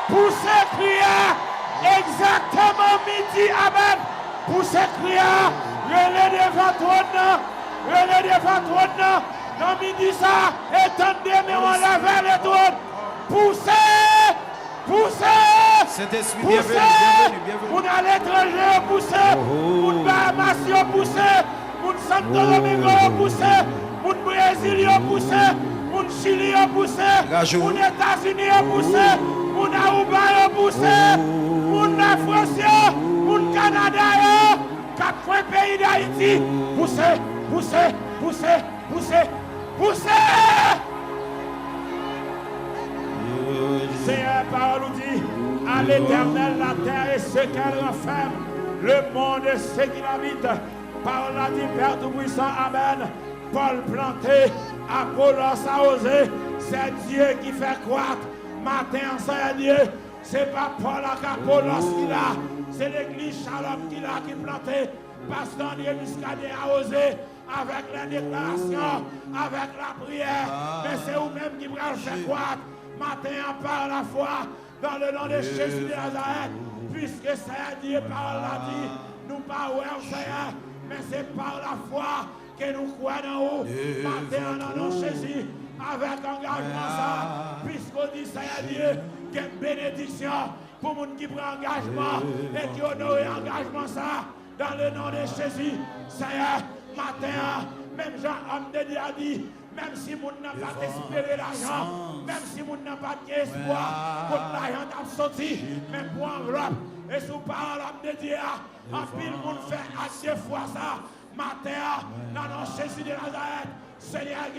Poussez, criez. Exactement midi, amen. Poussez, criez. Relais devant trône. Relais devant trône. Dans midi ça, étendez, mais on lève les trônes. Poussez. Poussez. Saint-Esprit, Poussez. bienvenue. On a l'étranger, poussez. On Bahamas, poussez. On Santo Domingo, poussez. On Brésil, poussez. On Chili, poussez. On États-Unis, poussez. On Aruba, poussez. On France, on Canada, 4 pays d'Haïti. Poussez, poussez, poussez, poussez, poussez. Seigneur, parole nous dit, à l'Éternel la terre et ce qu'elle renferme, le monde et ce qui l'habite. Parole a dit, Père Tout-Puissant, Amen. Paul planté, Apollos arrosé, c'est Dieu qui fait croître. Matin, c'est Dieu, c'est pas Paul et Apollos qui l'a, c'est l'église Shalom qui l'a qui planté. Pasteur André Muscadet arrosé avec la déclaration, avec la prière. Mais c'est vous-même qui va le faire croître. Matin par la foi dans le nom de Jésus de Nazareth, puisque c'est Dieu par la dit, nous parlons Seigneur, mais c'est par la foi que nous croyons en vous. Matin dans le nom de Jésus, avec engagement ça, puisqu'on dit Seigneur Dieu, quelle bénédiction pour les gens qui prennent engagement et qui honorent engagement ça, dans le nom de Jésus, Seigneur, matin, même Jean-Homme de Dieu a dit, même si vous n'avez pas espéré l'argent, même si vous n'avez pas d'espoir, pour l'argent t'a sorti, même pour enveloppe, et sous parole de Dieu, en pile, vous fait à deux fois ça, matin, dans le Jésus de Nazareth, Seigneur,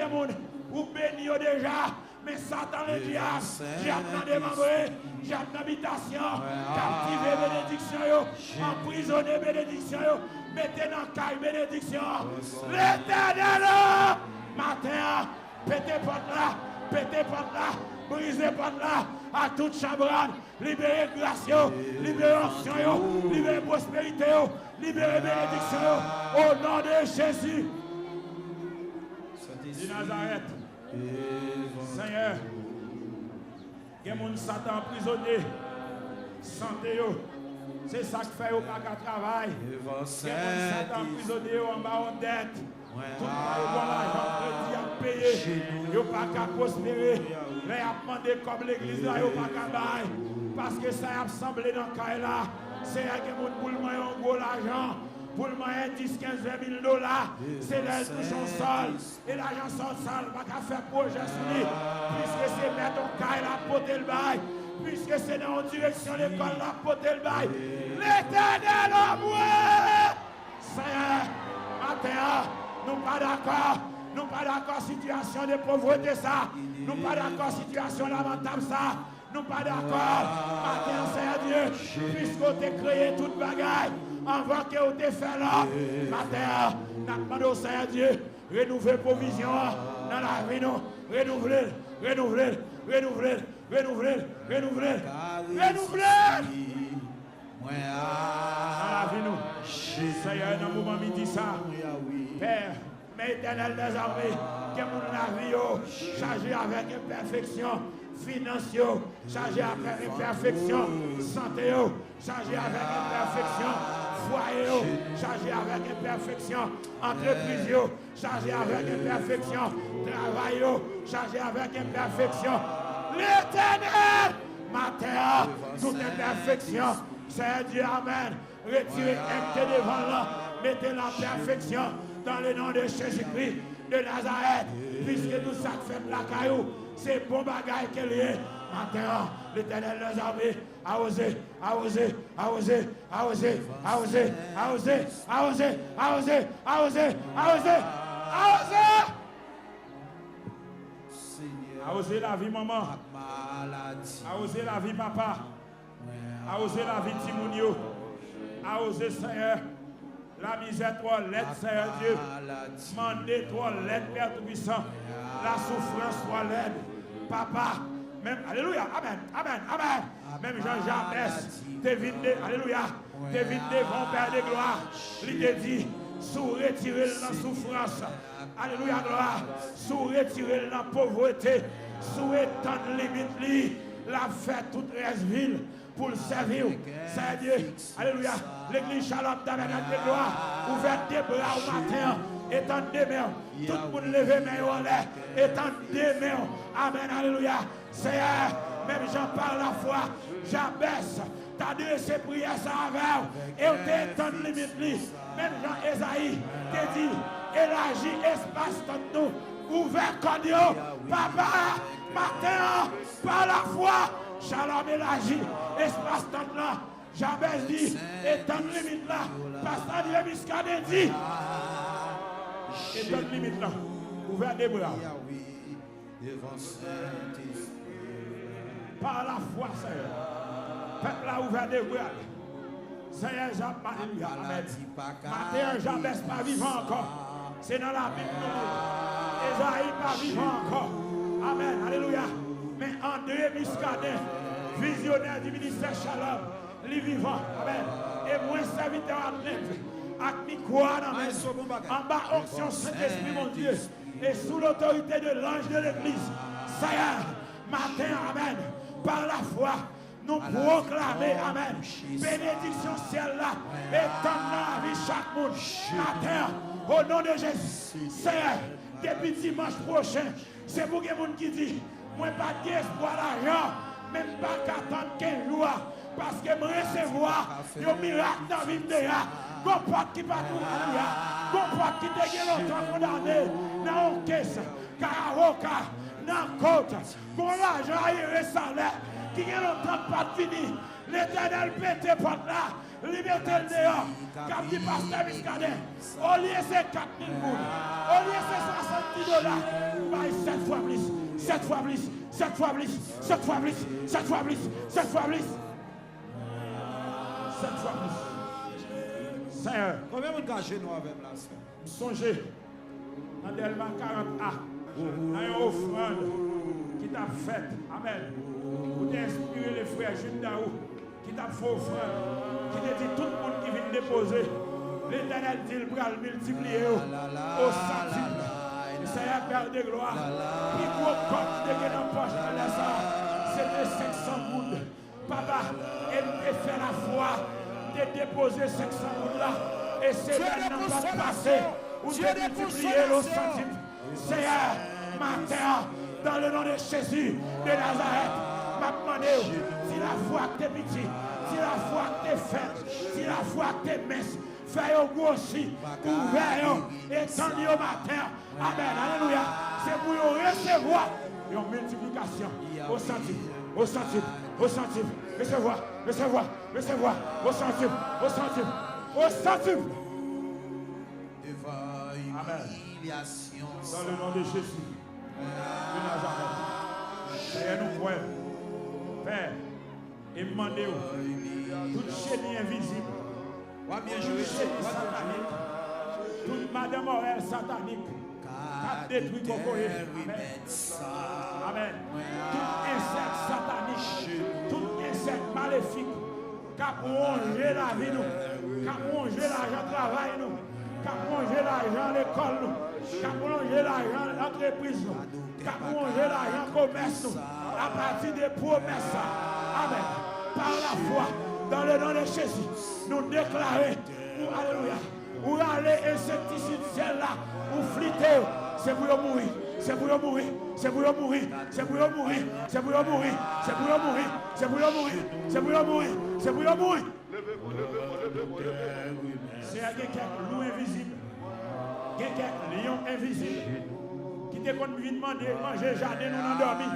vous bénissez déjà, mais Satan le diable, j'ai demandé, j'ai habitation, captivé bénédiction, emprisonné bénédiction, mettez dans le caille bénédiction, l'Éternel. Matin, pétez porte là, brisez porte là, à toute chabrane, libérez grâce, libérez onction, libérez prospérité, libérez bénédiction, au nom de Jésus. De Nazareth, Seigneur, il y a des gens qui sont emprisonnés, santé, c'est ça qui fait au pas qu'à travail. Il y a des gens qui sont emprisonnés en bas en dette. Tout le monde l'argent crédit à payer. Il n'y a pas qu'à prospérer. Là, il a demandé comme l'église, là, il n'y a pas qu'à bailler. Parce que ça a semblé dans le cas là. C'est un monde pour le moyen un gros l'argent. Pour le moyen 10, 15, 20 000 $. C'est là qu'ils sont seuls. Et l'argent sont seuls. Pas qu'à faire projet sur lui. Puisque c'est mettre un cas là, porter le bail. Puisque c'est dans la direction de l'école là, porter le bail. L'Éternel en moi. Seigneur, matin. Nous pas d'accord. Nous pas d'accord situation de pauvreté ça. Nous pas d'accord situation lamentable ça. Nous pas d'accord. Matin, Seigneur Dieu, puisqu'on t'a créé toute bagaille, avant qu'on t'a fait là. Matin, nous demandons au Seigneur Dieu, renouveler provision dans la vie nous. Renouveler. Dans la vie nous. Seigneur, dans le moment où il dit ça. Père, mais éternel des armées, que mon vie chargé avec imperfection, financière, chargé avec imperfection, santé, chargé avec imperfection, foyer, chargé avec imperfection, entreprise, chargé avec imperfection, travail, chargé avec imperfection. L'Éternel, matin, toute imperfection, c'est Dieu, amen. Retirez acte devant là, mettez la perfection. Dans le nom de Jésus-Christ de Nazareth, puisque tout ça fait de la caillou, c'est bon bagaille qu'elle est. Maintenant, l'Éternel des armées a osé. A osé la vie maman, a osé la vie papa, a osé la vie Timounio, a osé Seigneur. La misère, toi, l'aide, Seigneur Dieu. Mandez, toi, l'aide, Père Tout-Puissant. La souffrance, toi, l'aide. Papa, même, alléluia, amen. Même Jean-Jacques, alléluia, te vide devant Père de gloire. Il te dit, sous retirer la souffrance. Alléluia, gloire. Sous retirer la pauvreté. Sous étendre limite, la fait toute ville pour le servir. C'est Dieu. Alléluia. L'église Shalom Tabernacle de gloire, ouverte des bras au matin, étendez des mains. Tout le monde levé main en l'air, étendez des mains. Amen. Alléluia. Seigneur, même j'en parle la foi, j'abaisse. T'as dit ces prières ça avec, et on t'étend limite. Même Jean Esaïe t'a dit, élargis espace dans nous, ouvert cordiaux, papa, matin, par la foi, Shalom élargi, espace dans là. J'avais dit, étend limite là, pasteur Dieu Miscadé dit, étend limite là, ouvert des bras. Par la foi, Seigneur. Peuple a ouvert des bras. Seigneur, Alléluia. Amen. Matin, Jabès pas vivant encore. C'est dans la Bible. Esaïe pas vivant encore. Amen. Alléluia. Mais André Muscadet, visionnaire du ministère Shalom, les vivants. Amen. Et moi, serviteur athlète, avec micro en bas, onction Saint-Esprit, mon Dieu. Et sous l'autorité de l'ange de l'église. Seigneur, matin, amen. Par la foi, nous proclamer, amen. Bénédiction ciel là, étendre la vie chaque monde. Matin, au nom de Jésus. Seigneur, depuis dimanche prochain, c'est pour que les gens qui disent, moi pas d'espoir d'argent, même pas qu'attendre 15 jours, parce que je recevoir un miracle dans la vie de l'art. Qu'on porte qui pas tout là, qu'on porte qui te longtemps condamné dans une caisse, karaoka, dans la côte, qu'on l'argent aéré salaire, qui est longtemps pas fini. L'éternel pète porte là, liberté le dehors, comme dit pasteur Miscadet. Au lieu c'est 4 000 gouttes, au lieu c'est 70 $, bah 7 fois plus, 7 fois plus, 7 fois plus, 7 fois plus, 7 fois plus, 7 fois plus, 7 fois plus. Seigneur, combien de gâcher nous avec là, Seigneur? Songez, dans Delma 40A, dans une offrande qui t'a faite, amen, pour t'inspirer les frères Jules Daou, qui t'a fait offrande, qui t'a dit tout le monde qui vient déposer, l'Éternel dit le bras le multiplier au centime. Seigneur, Père de gloire, qui gros compte de dans la poche de ça, c'était 500 gouttes. Papa, elle te fait la foi. Déposer 500 gouttes là et c'est maintenant pas passé ou de multiplier le centime. Seigneur, matin, dans le nom de Jésus de Nazareth, m'a demandé si la foi que t'es petit, si la foi que t'es faite, si la foi que t'es mince, fais au goût aussi, ouvert et tendu au matin. Amen. Alléluia. C'est pour recevoir une multiplication au centime, au centime, au centime. Recevoir, recevoir, recevoir, au centime, au centime, au centime. Amen. Dans le nom de Jésus, de Nazareth. Seigneur, nous croyons, Père, et demandez-vous, toute chaîne invisible, toute chaîne satanique, toute madame morale satanique, qui détruit Cocoré. Amen. Amen. Tout insecte satanique, tout insecte maléfique, qui a rongé la vie, qui a rongé l'argent de travail, qui a rongé l'argent de l'école, qui a rongé l'argent de l'entreprise, qui a rongé l'argent de commerce, à partir des promesses. Amen. Par la foi, dans le nom de Jésus, nous déclarons, alléluia, où aller insecticide ciel là, où fliter, c'est pour mourir, c'est pour mourir, c'est pour mourir, c'est pour mourir, c'est pour mourir, c'est pour mourir, c'est pour mourir, c'est pour mourir, c'est pour mourir. C'est quelqu'un loup invisible, quelqu'un lion invisible, qui te compte venir demander manger jardin nous endormis,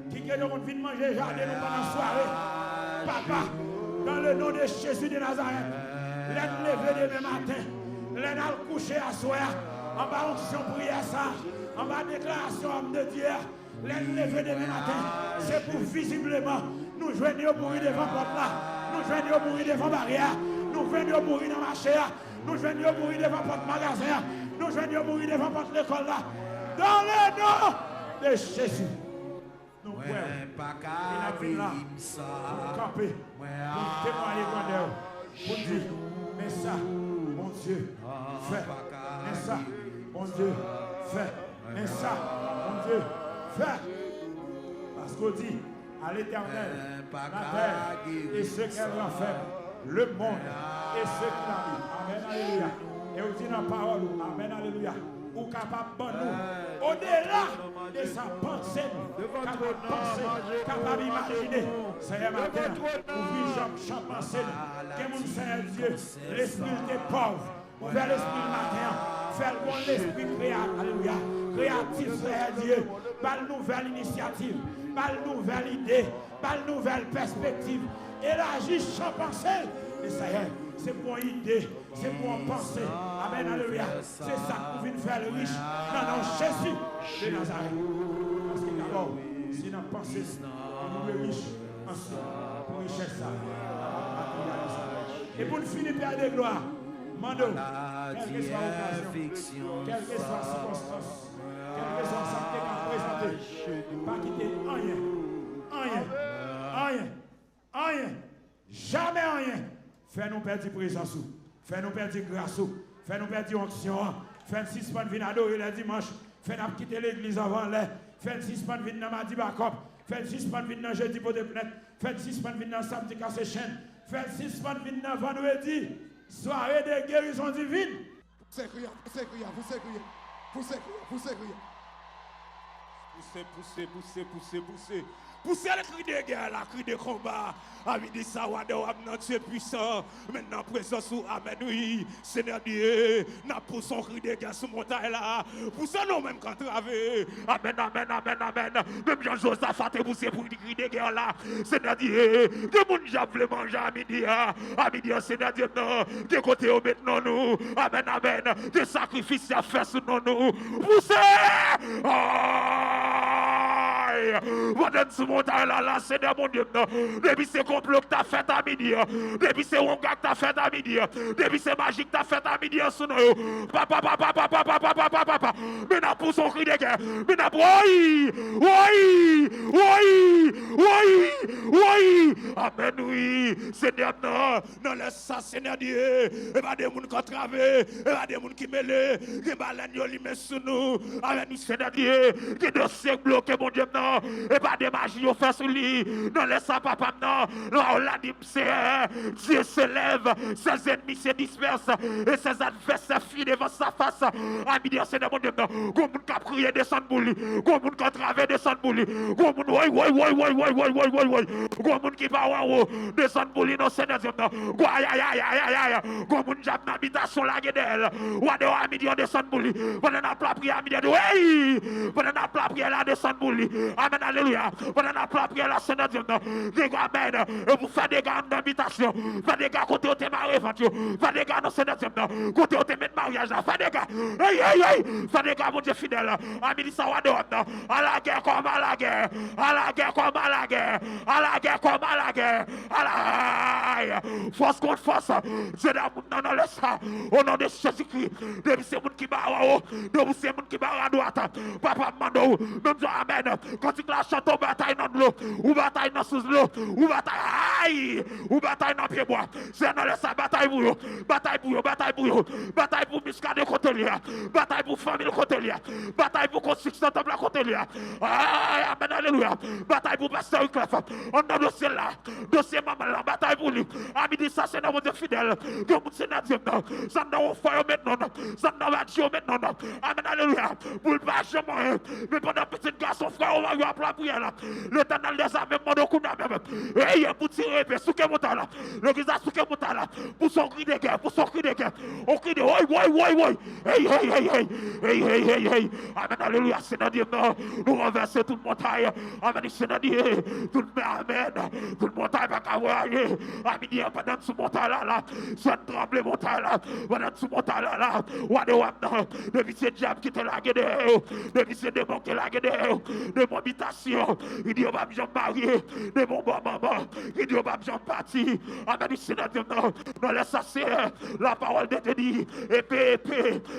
qui te compte venir manger jardin nous pendant la soirée. Papa, dans le nom de Jésus de Nazareth, l'aide lever demain matin, l'aide à coucher à soir. En bas, onction prière ça. En bas, déclaration homme de Dieu. L'aide lever demain matin. C'est pour visiblement nous joindre au mourir devant porte là. Nous joindre au mourir devant barrière. Nous joindre au mourir dans marché là. Nous joindre au mourir devant porte magasin. Nous joindre au mourir devant porte l'école là. Dans le nom de Jésus. Nous pouvons. Il a pris là. Pour camper. Pour témoigner grandeur. Pour dire, mais ça, mon Dieu, fait. Mais ça, mon Dieu, fait. Mais ça, mon Dieu, fait. Parce qu'on dit, à l'Éternel, la terre et ce qu'elle renferme, le monde et ce qu'il habite. Amen, alléluia. Et vous dites dans la parole, amen, alléluia, ou capable de nous, au-delà de sa pensée, capable de penser, capable d'imaginer. Seigneur, matin, ouvrir chaque pensée, que mon Seigneur Dieu, l'esprit des pauvres, ouvert l'esprit le matin, faire le bon l'esprit créatif, alléluia, créatif, Seigneur Dieu, par une nouvelle initiative, par une nouvelle idée, par une nouvelle perspective, élargir chaque pensée, et Seigneur, c'est pour idée, c'est pour penser. Amen, alléluia. C'est ça que vous venez faire le riche. Non, Jésus de Nazareth. Parce que d'abord, si nous pensons, nous sommes riches, ensuite, pour richesse ça. Et pour finir, Père de gloire, Mando, quelle que soit l'occasion, quelle que soit la circonstance, quelle que soit ça que tu as présenté, pas quitter rien, jamais rien. Fais-nous perdre présence, fais-nous perdre grâce, fais-nous perdre onction, fais-nous suspendre venir adorer le dimanche, fais-nous quitter l'église avant l'air, fais-nous suspendre venir dans mardi backup, fais-nous suspendre venir dans jeudi pour de planète, fais-nous suspendre venir dans samedi casse chaîne, fais-nous suspendre venir dans vendredi, soirée de guérison divine. Poussez, Poussez le cri de guerre, la cri de combat. Ami dit ça, notre Dieu puissant. Maintenant, présence ou amen, oui. Seigneur Dieu, nous poussons cri de guerre sur montagne là. Poussons nous même quand travailler. Amen, amen, amen, amen. Même Jean-Josaphat est poussé pour le cri de guerre là. Seigneur Dieu, que mon diable veut manger à midi. À midi, Seigneur Dieu, non. De côté, maintenant nous. Amen, amen. Des sacrifices à faire sur nous. Poussez! Pendant ce montagne là, Seigneur mon Dieu, depuis c'est complot que t'as fait à midi, depuis c'est wonga que t'as fait à midi, depuis c'est magie que t'as fait à midi, papa, mais n'a pour son cri de guerre, mais n'a pour oui, amen, oui, Seigneur, non, laisse ça, Seigneur Dieu, et pas des gens qui travaillent, et pas des gens qui mêlent, qui balagnent, qui mettent sous nous, amen, Seigneur Dieu, qui dossier bloqué, mon Dieu, non, et pas des magies au fait sur lui, non, laisse ça, papa, non, on l'a dit, Dieu se lève, ses ennemis se dispersent, et ses adversaires fuient devant sa face, amen, Dieu, Seigneur, mon Dieu, non, comme on qui a prié descendre pour lui, comme on qui a travaillé descendre pour lui, comme on, comme on qui va descendre pour lui, non, Seigneur, Dieu, non, comme on qui a une habitation là, guédel, ou à deux amis, Dieu, descendre pour lui, pendant la prière, amis, Dieu, oui, pendant la prière, là, descendre pour lui, amen, alléluia, pendant la prière, là, Seigneur, Dieu, non, des gars, amen, et vous faites des gars en habitation, faites des gars côté où t'es marié, faites des gars, non, Seigneur, Dieu, non, côté où t'es mis mariage, là, faites des gars, faites des gars, mon Dieu, fidèle, amis, dit ça, à la guerre comme à la guerre, à la guerre comme à la guerre, à la guerre comme à la guerre, à la force contre force, c'est là, non, laisse ça, au nom de Jésus-Christ, depuis c'est monde qui bat à haut, depuis c'est monde qui bat à droite, papa mando, même Dieu, amen, quand tu la chantes, ou bataille dans l'eau, ou bataille dans sous l'eau, ou bataille, ou bataille dans pied bois, c'est non, laisse ça, bataille pour eux, bataille pour eux, bataille pour eux, bataille pour muscade côté là, bataille pour famille côté là, bataille pour construction temple côté là, amen, alléluia, bataille pour pasteur Clef, on a dossier là, dossier maman là, bataille pour lui, ami dit ça, c'est dans votre fidèle, que vous c'est dans Dieu, ça dans feu maintenant, ça dans la Dieu maintenant, amen, alléluia, pour le pas jamais, mais pendant petit garçon frère, on va lui appeler la prière là, l'éternel des armées, mon okuna même, et pour tirer, sous que monta là, le visage sous que monta là, pour son cri de guerre, on crie de hey, amen, alléluia, c'est dans Dieu, nous renverser toute montagne, amen, c'est dans Dieu, toute mer, amen, toute montagne va cavoyer, amen, pendant ce montagne là, soit tremble montagne là, pendant ce montagne là, depuis ce diable qui te l'a guédé, depuis ce démon qui l'a guédé, de mon habitation, il dit, on va me marier, de mon bon maman, il dit, Dieu va bien parti. Amen, du Seigneur Dieu, non, laisse ça, c'est la parole de Dieu dit, épée,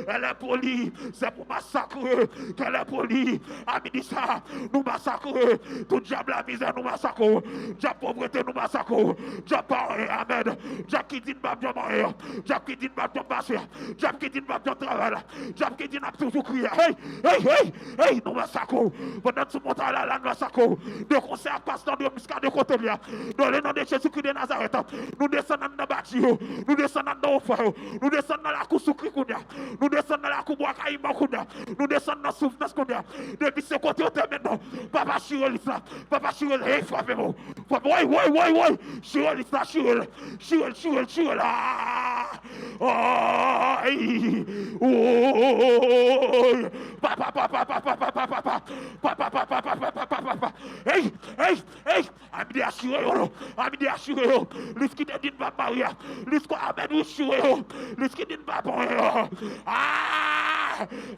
elle est polie, c'est pour massacrer qu'elle est polie. Amen, dit ça, nous massacrer, tout diable la misère, nous massacrer, diable pauvreté, nous massacrer, diable parler, amen, diable qui dit, pas bien manger, diable qui dit, pas bien passer, diable qui dit, pas bien travailler, diable qui dit, n'a toujours crier, hey, nous massacrer, pendant tout mon temps là, nous massacrer, de concert, pasteur de muscat de côté là, dans le nom de Jésus-Christ de Nazareth, nous descendons dans le bâtiment, nous descendons dans le feu, nous descendons dans la cour Soukri-Kounia, nous descendons dans la cour Boakaïma-Kounia, nous descendons dans la souffrance Kounia, depuis ce côté maintenant, papa Chirel là, papa Chirel, hey, frappez-moi, oui, Chirel là, Chirel, papa, hey, Amidi assuré, lui qui te dit pas Maria, lui qui amène assuré, lui qui dit pas bon,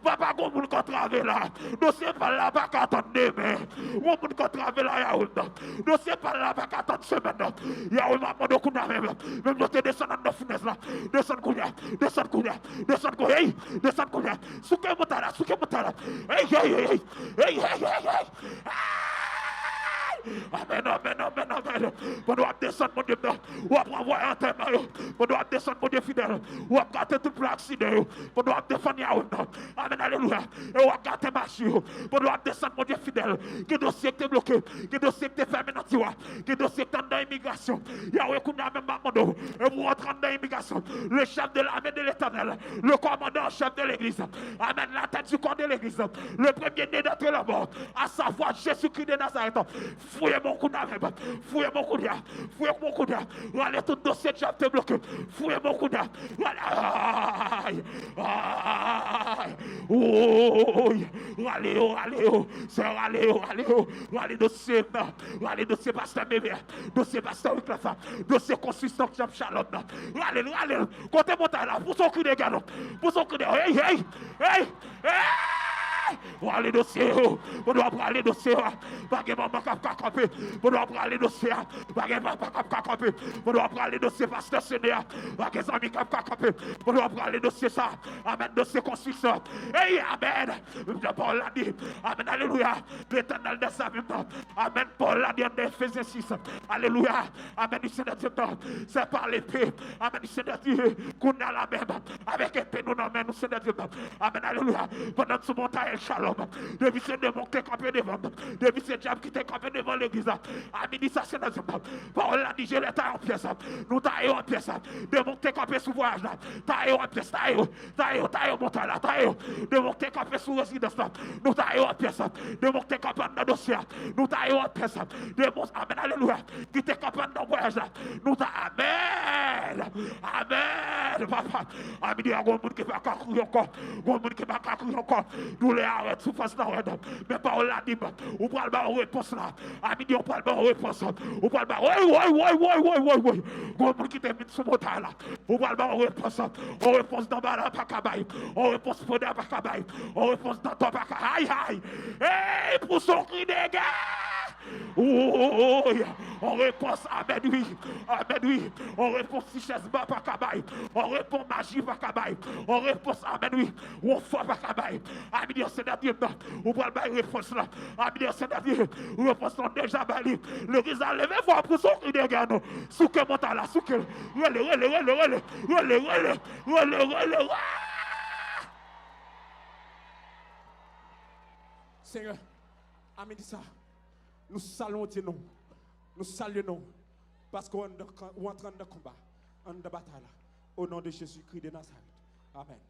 papa qu'on vous contrave là, dossier pas là, pas qu'attendre demain, on vous contrave là, yaounda, dossier pas là, pas qu'attendre semaine, yaounda, mon docu n'a même je te descends dans la fenêtre là, descends kounya, souke motala, hey, Amen. Pour nous descendre, mon Dieu, ou après envoyer un thème, pour nous descendre, mon Dieu fidèle, ou après gâter tout pour l'accident, pour nous défendre, amen, alléluia, et ou après gâter marcher, pour nous descendre, mon Dieu fidèle, que dossier est bloqué, que dossier est fermé dans tiroir, que dossier est dans l'immigration, Yahweh, qu'on a même Mamondo, et vous rentrez dans l'immigration, le chef de l'armée de l'éternel, le commandant chef de l'église, amen, la tête du corps de l'église, le premier-né d'entre la mort, à savoir Jésus-Christ de Nazareth. Fouillez mon coup d'âme, fouillez mon coup d'âme, allez tout dossier de te bloqué, fouillez mon coup d'âme, allez dossier pasteur bébé, dossier pasteur avec la femme, dossier consistant de Shalom, allez, comptez mon temps là, pour son coup de galop, hey, on aller dossier, on doit prendre les dossiers, pas que maman cap camper, on doit prendre les dossiers, pas que papa cap camper, on doit prendre les dossiers pasteur Seigneur, pas que amis cap camper, on doit prendre les dossiers ça, amen dossier construction. Hey amen. Paul l'a dit, amen alléluia, l'Éternel de sa même temps. Amen Paul l'a dit en Éphésiens 6. Alléluia. Amen du Seigneur Dieu, c'est par l'épée. Amen du Seigneur Dieu, qu'on a la même avec épée nous n'amène nous Seigneur Dieu. Amen alléluia. Pendant ce montagne Shalom, depuis ce démon qui est campé devant, depuis ce diable qui est campé devant l'église, à midi ça c'est dans ce temps. Parole a dit, je l'ai taillé en pièces, nous taillons en pièces, démon qui est campé sous voyage là, taillons en pièces, taillons, montagne là, taillons, démon qui est campé sous résidence là, nous taillons en pièces, démon qui est campé dans le dossier, nous taillons en pièces, démon, amen, alléluia, qui est campé dans le voyage là, nous taillons, amen, papa, à midi, il y a un monde qui va courir encore, nous les arrête sous face là, mais parole là dit, ou pas le bas réponse là, à midi on parle bas réponse, ou pas le bas, ouais, gros monde qui t'aime sous montagne là, ou pas le bas réponse, on réponse dans bas là, pas cabaye, on réponse pour pas cabaye, on réponse dans toi pas aïe, hey, pour son cri des gars. On réponse amen oui, on réponse richesse bas pas cabaye, on répond magie pas cabaye, on réponse amen oui, on foi pas cabaye, amen c'est d'ailleurs on va le réponse là, amen c'est d'ailleurs réponse là déjà bali, le risa levé voir pour son cri des gars non, sous que monta là, sous que relé. Seigneur, amen dit ça. Nous saluons nous saluons parce qu'on est en train de combat, en de bataille, au nom de Jésus-Christ de Nazareth. Amen.